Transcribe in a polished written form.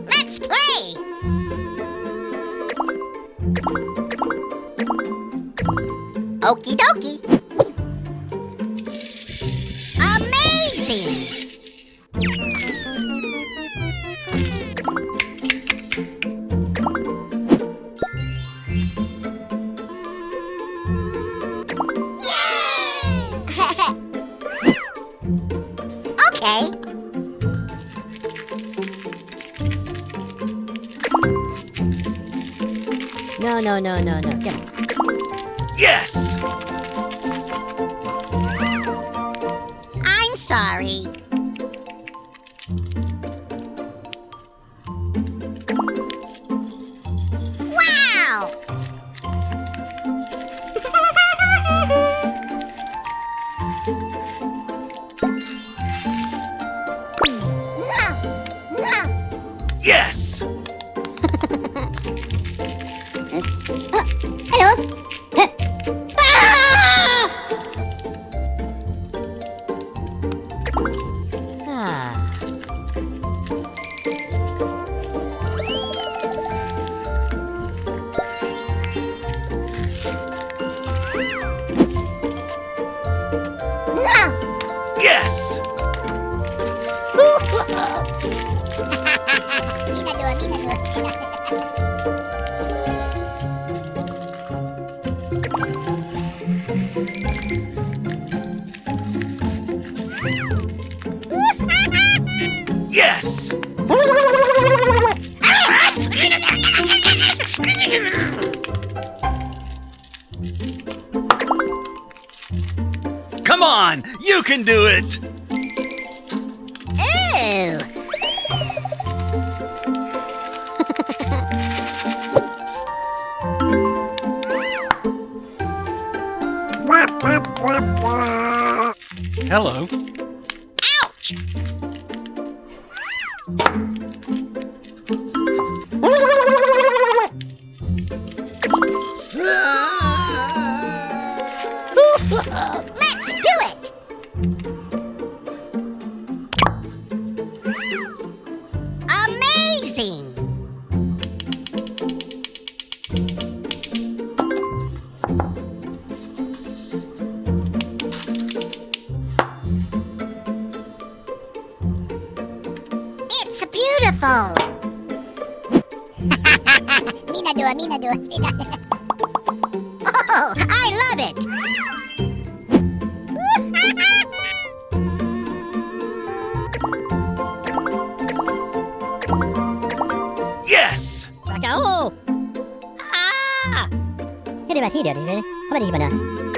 Let's play! Okie dokie. Amazing! Okay. No. Come on. Yes! I'm sorry. Wow! Yes! Hello? Ah. Yes! Yes! Come on, you can do it! Ew! Hello. Ouch! Let's do it! Amazing! It's beautiful! Minadua. Oh, I love it! Yes! Rakao! Ah! Hit it, how about you, buddy?